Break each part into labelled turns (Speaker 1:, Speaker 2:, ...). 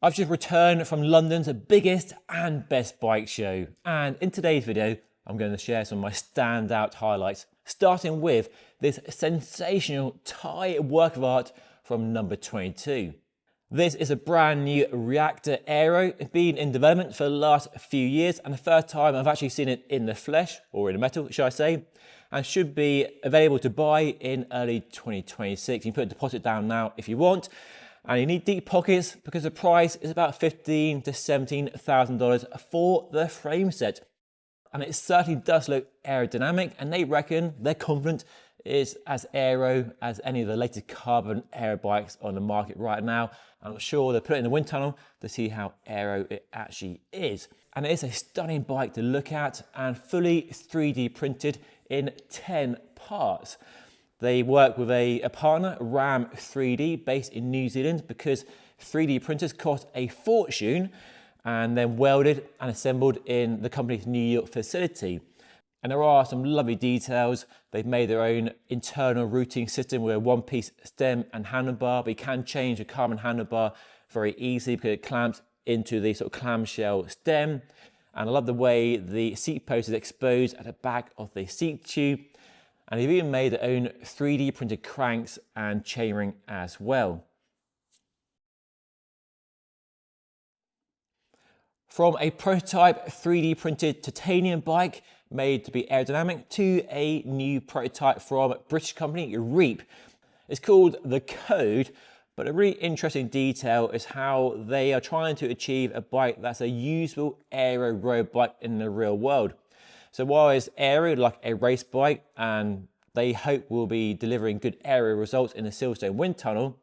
Speaker 1: I've just returned from London's biggest and best bike show, and in today's video I'm going to share some of my standout highlights, starting with this sensational Thai work of art from number 22. This is a brand new Reactor Aero. It's been in development for the last few years, and the first time I've actually seen it in the flesh, or in the metal should I say, and should be available to buy in early 2026. You can put a deposit down now if you want. And you need deep pockets because the price is about $15,000 to $17,000 for the frame set. And it certainly does look aerodynamic, and they reckon, they're confident, it's as aero as any of the latest carbon aero bikes on the market right now. I'm sure they'll put it in the wind tunnel to see how aero it actually is. And it is a stunning bike to look at and fully 3D printed in 10 parts. They work with a partner, Ram 3D, based in New Zealand, because 3D printers cost a fortune and then welded and assembled in the company's New York facility. And there are some lovely details. They've made their own internal routing system with a one-piece stem and handlebar, but you can change the carbon handlebar very easily because it clamps into the sort of clamshell stem. And I love the way the seat post is exposed at the back of the seat tube. And they've even made their own 3D printed cranks and chainring as well. From a prototype 3D printed titanium bike made to be aerodynamic to a new prototype from British company Reap. It's called the Code, but a really interesting detail is how they are trying to achieve a bike that's a usable aero road bike in the real world. So while it's aero like a race bike, and they hope will be delivering good aero results in the Silverstone wind tunnel,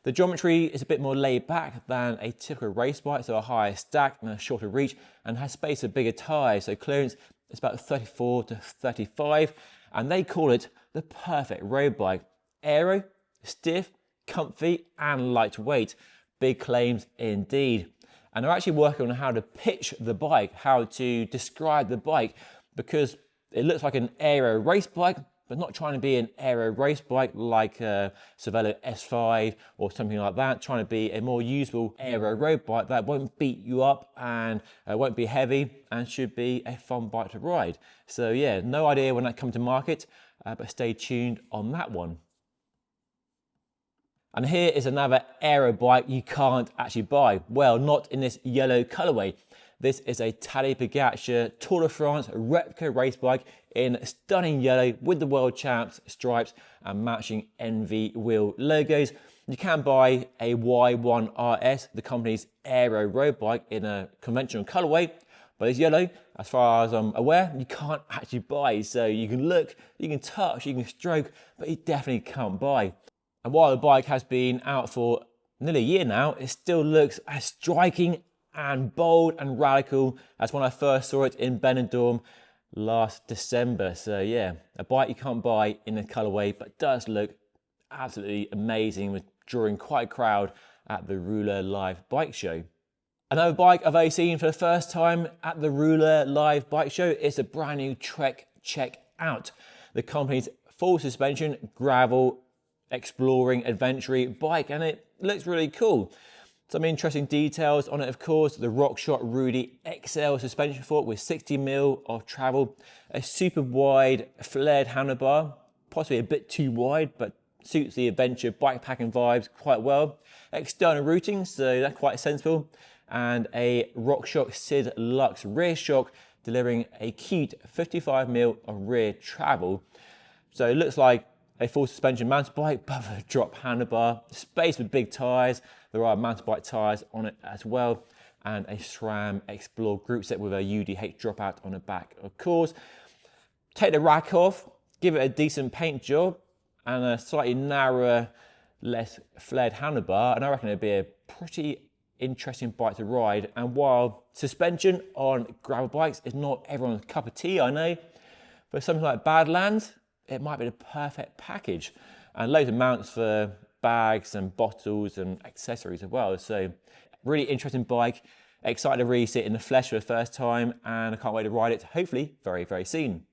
Speaker 1: the geometry is a bit more laid back than a typical race bike, so a higher stack and a shorter reach, and has space for bigger tyres, so clearance is about 34 to 35, and they call it the perfect road bike. Aero, stiff, comfy and lightweight. Big claims indeed. And they're actually working on how to pitch the bike, how to describe the bike, because it looks like an aero race bike, but not trying to be an aero race bike like a Cervelo S5 or something like that, trying to be a more usable aero road bike that won't beat you up and won't be heavy and should be a fun bike to ride. So yeah, no idea when that comes to market, but stay tuned on that one. And here is another aero bike you can't actually buy. Well, not in this yellow colorway. This is a Tadej Pogacar Tour de France replica race bike in stunning yellow with the World Champs stripes and matching NV wheel logos. You can buy a Y1 RS, the company's aero road bike, in a conventional colorway, but it's yellow. As far as I'm aware, you can't actually buy. So you can look, you can touch, you can stroke, but you definitely can't buy. And while the bike has been out for nearly a year now, it still looks as striking and bold and radical as when I first saw it in Benidorm last December. So yeah, a bike you can't buy in the colorway, but does look absolutely amazing, with drawing quite a crowd at the Ruler Live Bike Show. Another bike I've only seen for the first time at the Ruler Live Bike Show is a brand new Trek Check Out, the company's full suspension gravel exploring adventure bike, and it looks really cool. Some interesting details on it, of course, the RockShot Rudy XL suspension fork with 60mm of travel, a super wide flared handlebar, possibly a bit too wide, but suits the adventure bikepacking vibes quite well. External routing, so that's quite sensible, and a RockShox Sid Lux rear shock, delivering a cute 55mm of rear travel. So it looks like a full suspension mountain bike, but with a drop handlebar, space with big tyres. There are mountain bike tyres on it as well, and a SRAM Explore group set with a UDH dropout on the back, of course. Take the rack off, give it a decent paint job, and a slightly narrower, less flared handlebar, and I reckon it'd be a pretty interesting bike to ride. And while suspension on gravel bikes is not everyone's cup of tea, I know, for something like Badlands, it might be the perfect package, and loads of mounts for bags and bottles and accessories as well. So really interesting bike, excited to really see it in the flesh for the first time, and I can't wait to ride it, hopefully very, very soon.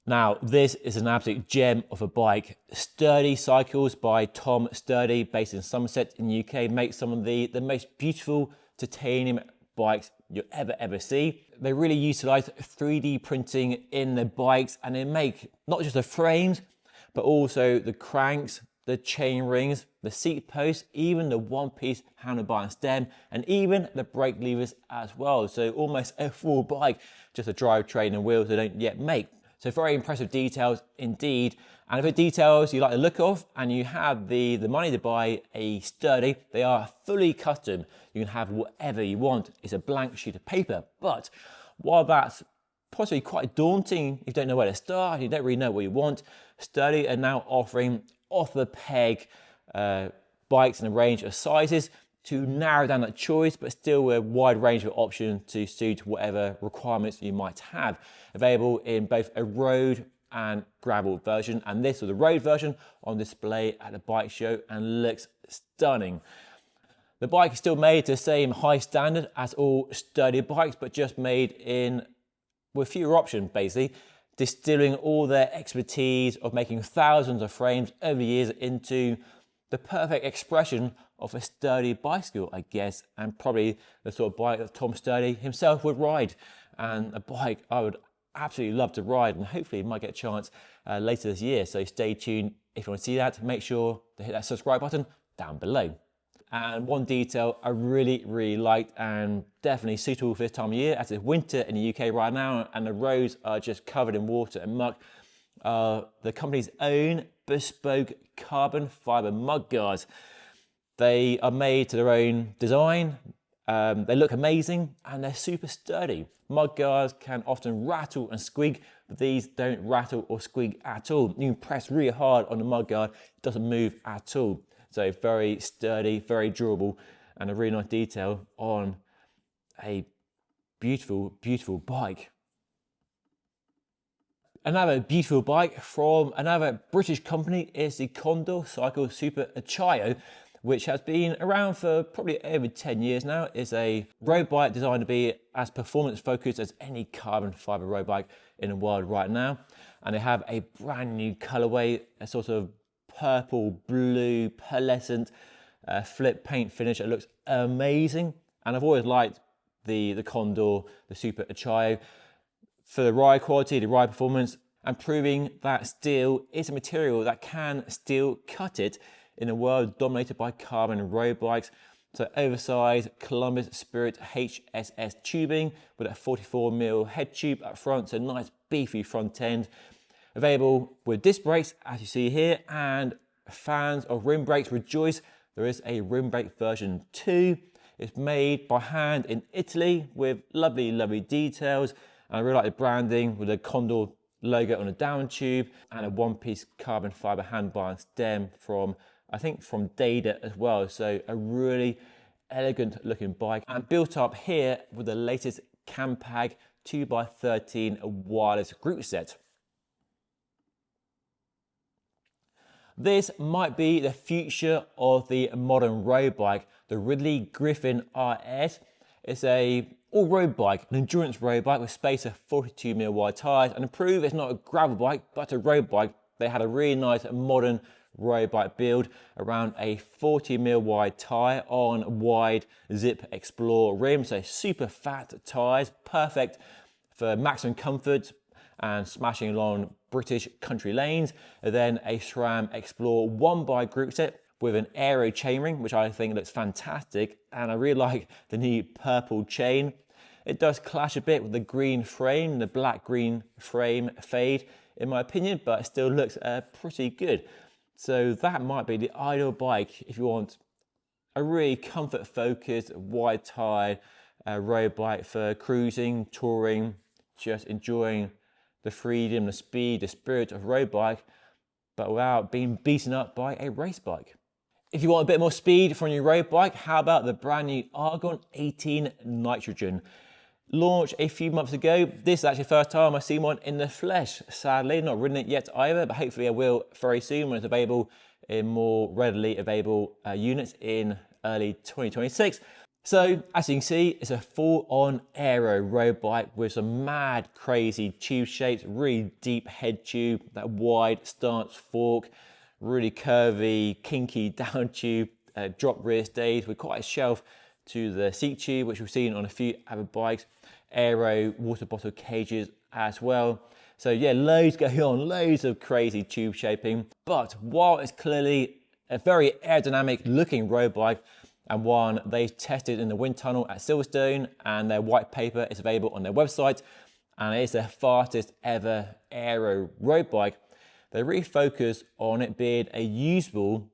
Speaker 1: Now, this is an absolute gem of a bike. Sturdy Cycles by Tom Sturdy, based in Somerset in the UK, makes some of the most beautiful titanium bikes you'll ever see. They really utilize 3D printing in their bikes, and they make not just the frames, but also the cranks, the chain rings, the seat posts, even the one-piece handlebar and stem, and even the brake levers as well. So almost a full bike, just a drivetrain and wheels they don't yet make. So very impressive details indeed. And if the details you like the look of and you have the money to buy a Sturdy, they are fully custom. You can have whatever you want. It's a blank sheet of paper. But while that's possibly quite daunting, if you don't know where to start, you don't really know what you want, Sturdy are now offering off the peg bikes in a range of sizes to narrow down that choice, but still a wide range of options to suit whatever requirements you might have. Available in both a road and gravel version, and this was the road version on display at the bike show and looks stunning. The bike is still made to the same high standard as all Sturdy bikes, but just made with fewer options, basically, distilling all their expertise of making thousands of frames over the years into the perfect expression of a Sturdy bicycle, I guess, and probably the sort of bike that Tom Sturdy himself would ride, and a bike I would absolutely love to ride, and hopefully might get a chance later this year. So stay tuned if you want to see that. Make sure to hit that subscribe button down below. And one detail I really liked, and definitely suitable for this time of year, as it's winter in the UK right now and the roads are just covered in water and muck, the company's own bespoke carbon fiber mud guards. They are made to their own design, they look amazing, and they're super sturdy. Mud guards can often rattle and squeak, but these don't rattle or squeak at all. You can press really hard on the mud guard, it doesn't move at all. So very sturdy, very durable, and a really nice detail on a beautiful bike. Another beautiful bike from another British company is the Condor Cycle Super Acciaio, which has been around for probably over 10 years now. It's a road bike designed to be as performance focused as any carbon fiber road bike in the world right now. And they have a brand new colorway, a sort of purple, blue, pearlescent flip paint finish. It looks amazing. And I've always liked the Condor, the Super Acciaio, for the ride quality, the ride performance, and proving that steel is a material that can still cut it in a world dominated by carbon road bikes. So oversized Columbus Spirit HSS tubing with a 44mm head tube up front, so nice beefy front end. Available with disc brakes, as you see here, and fans of rim brakes rejoice. There is a rim brake version 2. It's made by hand in Italy with lovely details. And I really like the branding with the Condor logo on the down tube and a one-piece carbon fiber handbar and stem from, I think, from Tadej as well. So a really elegant looking bike, and built up here with the latest Campag 2x13 wireless group set. This might be the future of the modern road bike, the Ridley Grifn RS. It's a all-road bike, an endurance road bike with space of 42mm wide tyres, and to prove it's not a gravel bike but a road bike, they had a really nice modern road bike build around a 40mm wide tyre on wide Zip Explore rims, so super fat tyres, perfect for maximum comfort and smashing along British country lanes. And then a SRAM Explore 1x group set with an Aero chainring, which I think looks fantastic, and I really like the new purple chain. It does clash a bit with the green frame, the black-green frame fade, in my opinion, but it still looks pretty good. So that might be the ideal bike if you want a really comfort-focused, wide-tyre road bike for cruising, touring, just enjoying the freedom, the speed, the spirit of road bike, but without being beaten up by a race bike. If you want a bit more speed from your road bike, how about the brand new Argon 18 Nitrogen? Launched a few months ago. This is actually the first time I've seen one in the flesh. Sadly, not ridden it yet either, but hopefully I will very soon when it's available in more readily available units in early 2026. So as you can see, it's a full-on aero road bike with some mad, crazy tube shapes, really deep head tube, that wide stance fork, really curvy, kinky down tube, drop rear stays with quite a shelf to the seat tube, which we've seen on a few other bikes, aero water bottle cages as well. So yeah, loads going on, loads of crazy tube shaping. But while it's clearly a very aerodynamic looking road bike, and one they tested in the wind tunnel at Silverstone, and their white paper is available on their website, and it is their fastest ever aero road bike. They really focus on it being a usable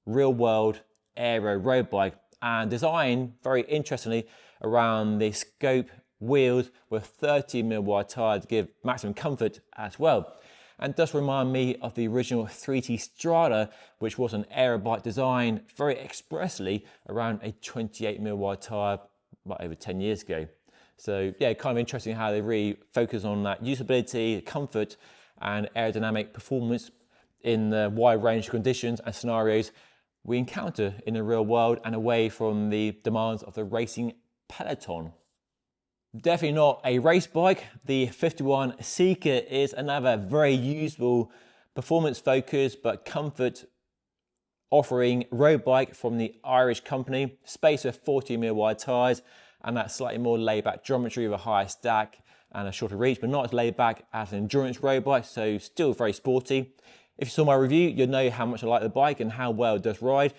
Speaker 1: real world aero road bike, and designed very interestingly around the scope wheels with 30mm wide tyre to give maximum comfort as well. And does remind me of the original 3T Strada, which was an aero bike designed very expressly around a 28mm wide tyre over 10 years ago. So yeah, kind of interesting how they really focus on that usability, comfort and aerodynamic performance in the wide range of conditions and scenarios we encounter in the real world and away from the demands of the racing peloton. Definitely not a race bike. The FiftyOne Sika is another very usable, performance focused but comfort offering road bike from the Irish company. Space with 40mm wide tyres and that slightly more laid back geometry with a higher stack and a shorter reach, but not as laid back as an endurance road bike, so still very sporty. If you saw my review, you'll know how much I like the bike and how well it does ride.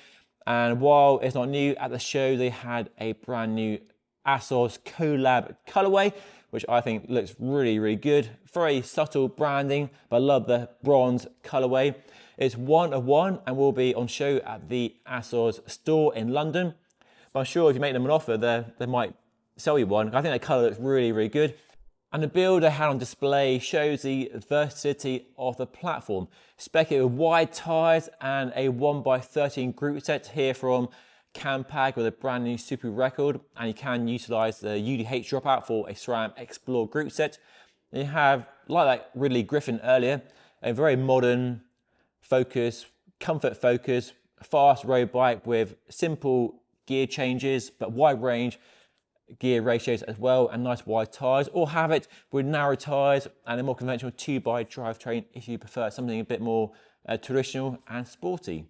Speaker 1: And while it's not new, at the show they had a brand new Acciaio collab colorway, which I think looks really, really good. Very subtle branding, but I love the bronze colorway. It's one of one and will be on show at the Acciaio store in London. But I'm sure if you make them an offer, they might sell you one. I think the color looks really, really good. And the build they had on display shows the versatility of the platform. Spec'd with wide tyres and a 1x13 group set here from Campag with a brand new super record, and you can utilize the UDH dropout for a SRAM Explore group set. And you have, like that Ridley Grifn earlier, a very modern focus, comfort focus, fast road bike with simple gear changes but wide range gear ratios as well, and nice wide tyres, or have it with narrow tyres and a more conventional 2x drivetrain if you prefer something a bit more traditional and sporty.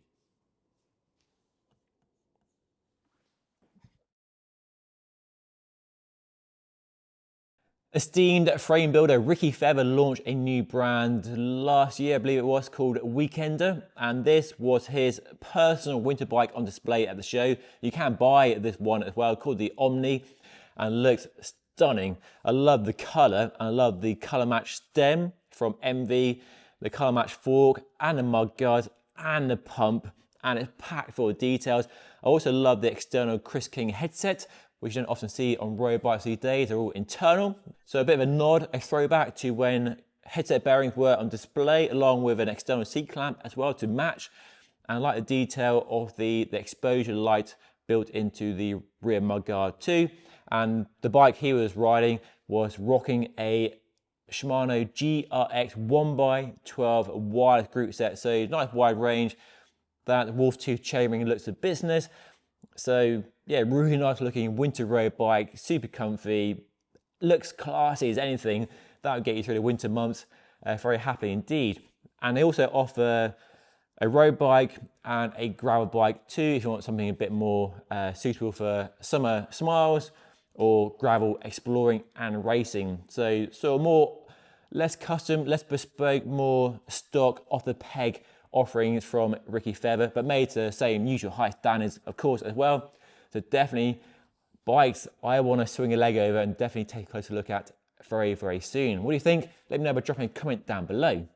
Speaker 1: Esteemed frame builder Ricky Feather launched a new brand last year, I believe it was, called Weekender, and this was his personal winter bike on display at the show. You can buy this one as well, called the Omni, and looks stunning. I love the colour, and I love the colour match stem from MV, the colour match fork, and the mud guards, and the pump, and it's packed full of details. I also love the external Chris King headset, which you don't often see on road bikes these days. They're all internal. So a bit of a nod, a throwback to when headset bearings were on display, along with an external seat clamp as well to match. And I like the detail of the exposure light built into the rear mudguard too. And the bike he was riding was rocking a Shimano GRX 1x12 wireless group set. So nice wide range. That wolf tooth chainring looks of business. So yeah, really nice looking winter road bike, super comfy, looks classy as anything. That would get you through the winter months. Very happy indeed. And they also offer a road bike and a gravel bike too, if you want something a bit more suitable for summer smiles or gravel exploring and racing. So more, less custom, less bespoke, more stock off the peg offerings from Ricky Feather, but made to the same usual high standards, of course, as well. So definitely bikes I want to swing a leg over and definitely take a closer look at very, very soon. What do you think? Let me know by dropping a comment down below.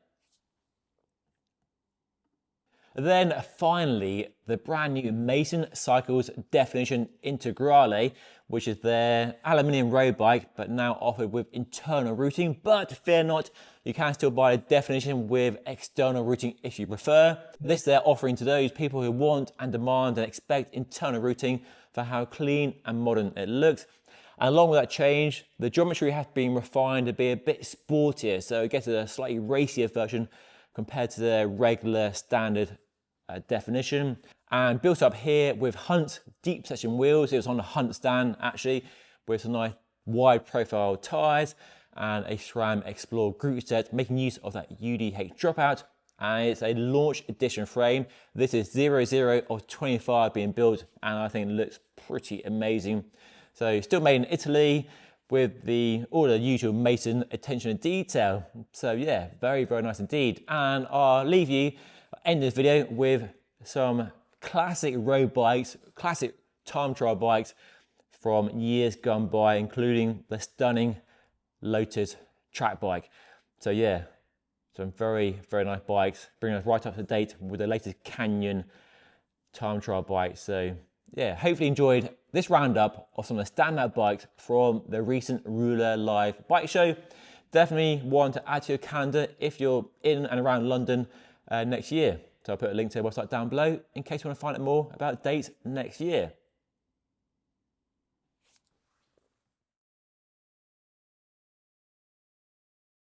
Speaker 1: Then finally, the brand new Mason Cycles Definition Integrale, which is their aluminium road bike, but now offered with internal routing. But fear not, you can still buy a Definition with external routing if you prefer. This they're offering to those people who want and demand and expect internal routing for how clean and modern it looks. And along with that change, the geometry has been refined to be a bit sportier, so it gets a slightly racier version compared to the regular standard Definition. and built up here with Hunt deep section wheels. It was on the Hunt stand actually, with some nice wide profile tyres and a SRAM Explore group set, making use of that UDH dropout. And it's a launch edition frame. This is 00 of 25 being built, and I think it looks pretty amazing. So still made in Italy with all the usual Mason attention to detail. So yeah, very, very nice indeed. And I'll leave you, end this video with some classic road bikes, classic time trial bikes from years gone by, including the stunning Lotus track bike. So yeah, some very, very nice bikes, bringing us right up to date with the latest Canyon time trial bikes. So yeah, hopefully enjoyed this roundup of some of the standout bikes from the recent Ruler Live bike show. Definitely one to add to your calendar if you're in and around London next year. So I'll put a link to the website down below in case you want to find out more about dates next year.